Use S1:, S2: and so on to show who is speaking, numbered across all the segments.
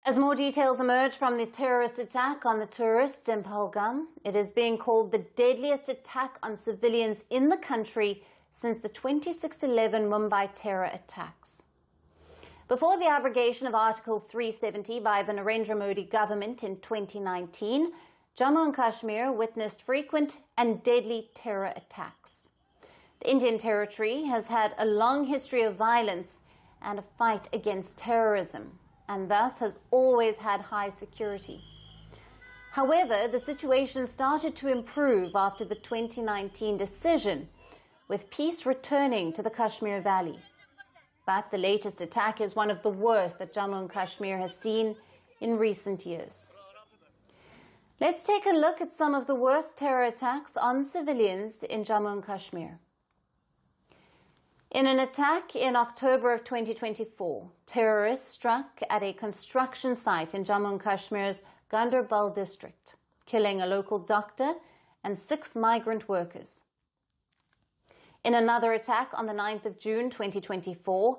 S1: As more details emerge from the terrorist attack on the tourists in Pahalgam, it is being called the deadliest attack on civilians in the country since the 26/11 Mumbai terror attacks. Before the abrogation of Article 370 by the Narendra Modi government in 2019, Jammu and Kashmir witnessed frequent and deadly terror attacks. The Indian territory has had a long history of violence and a fight against terrorism, and thus has always had high security. However, the situation started to improve after the 2019 decision, with peace returning to the Kashmir Valley. But the latest attack is one of the worst that Jammu and Kashmir has seen in recent years. Let's take a look at some of the worst terror attacks on civilians in Jammu and Kashmir. In an attack in October of 2024, terrorists struck at a construction site in Jammu and Kashmir's Ganderbal district, killing a local doctor and 6 migrant workers. In another attack on the 9th of June 2024,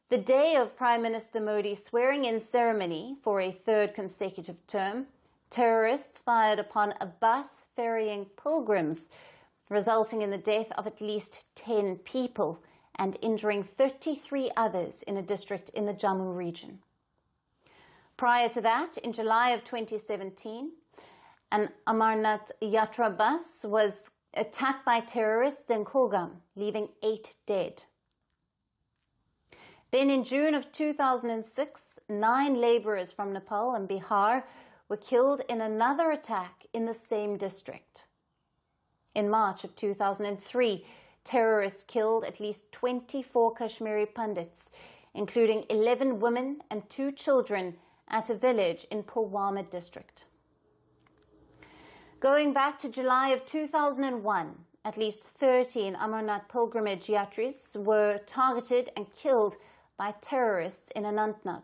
S1: the day of Prime Minister Modi's swearing-in ceremony for a 3rd consecutive term, terrorists fired upon a bus ferrying pilgrims, resulting in the death of at least 10 people and injuring 33 others in a district in the Jammu region. Prior to that, in July of 2017, an Amarnath Yatra bus was attacked by terrorists in Kulgam, leaving 8 dead. Then in June of 2006, 9 laborers from Nepal and Bihar were killed in another attack in the same district. In March of 2003, terrorists killed at least 24 Kashmiri Pandits, including 11 women and 2 children at a village in Pulwama district. Going back to July of 2001, at least 13 Amarnath pilgrimage yatris were targeted and killed by terrorists in Anantnag.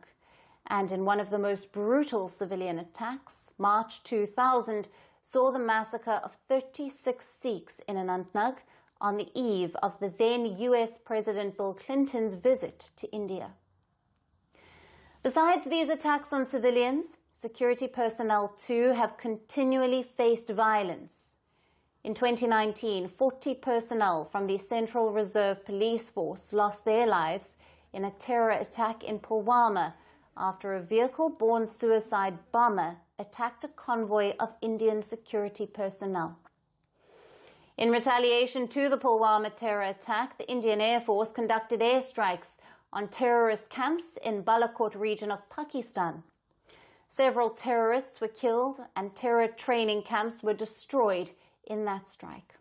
S1: And in one of the most brutal civilian attacks, March 2000 saw the massacre of 36 Sikhs in Anantnag on the eve of the then US President Bill Clinton's visit to India. Besides these attacks on civilians, security personnel too have continually faced violence. In 2019, 40 personnel from the Central Reserve Police Force lost their lives in a terror attack in Pulwama after a vehicle-borne suicide bomber attacked a convoy of Indian security personnel. In retaliation to the Pulwama terror attack, the Indian Air Force conducted airstrikes on terrorist camps in Balakot region of Pakistan. Several terrorists were killed and terror training camps were destroyed in that strike.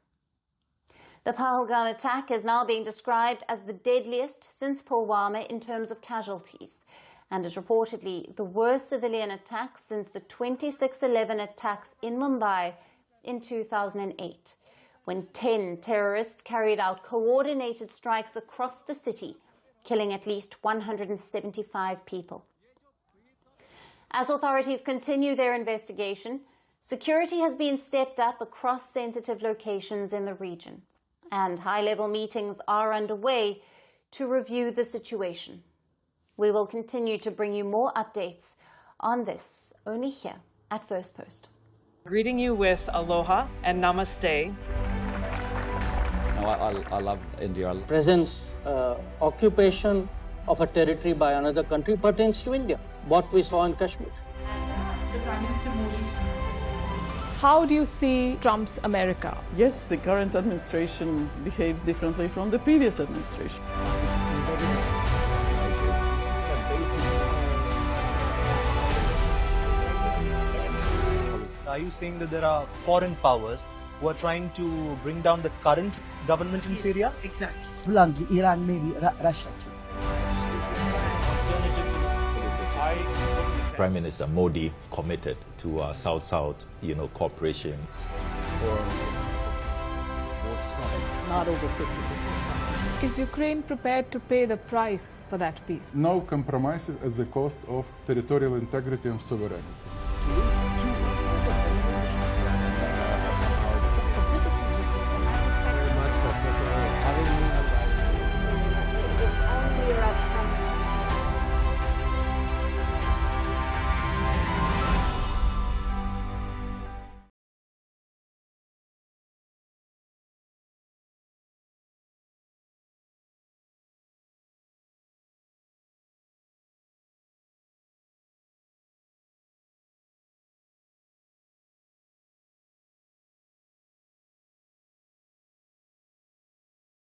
S1: The Pahalgam attack is now being described as the deadliest since Pulwama in terms of casualties, and is reportedly the worst civilian attack since the 26/11 attacks in Mumbai in 2008, when 10 terrorists carried out coordinated strikes across the city, killing at least 175 people. As authorities continue their investigation, security has been stepped up across sensitive locations in the region, and high-level meetings are underway to review the situation. We will continue to bring you more updates on this only here at Firstpost.
S2: Greeting you with aloha and namaste.
S3: I love India.
S4: Presence, occupation of a territory by another country pertains to India, what we saw in Kashmir.
S5: How do you see Trump's America?
S6: Yes, the current administration behaves differently from the previous administration.
S7: Are you saying that there are foreign powers who are trying to bring down the current government in Syria?
S6: Exactly.
S8: Bluntly, Iran, maybe Russia too.
S3: Prime Minister Modi committed to South-South, cooperation.
S6: Not over 50%.
S5: Is Ukraine prepared to pay the price for that peace?
S9: No compromises at the cost of territorial integrity and sovereignty.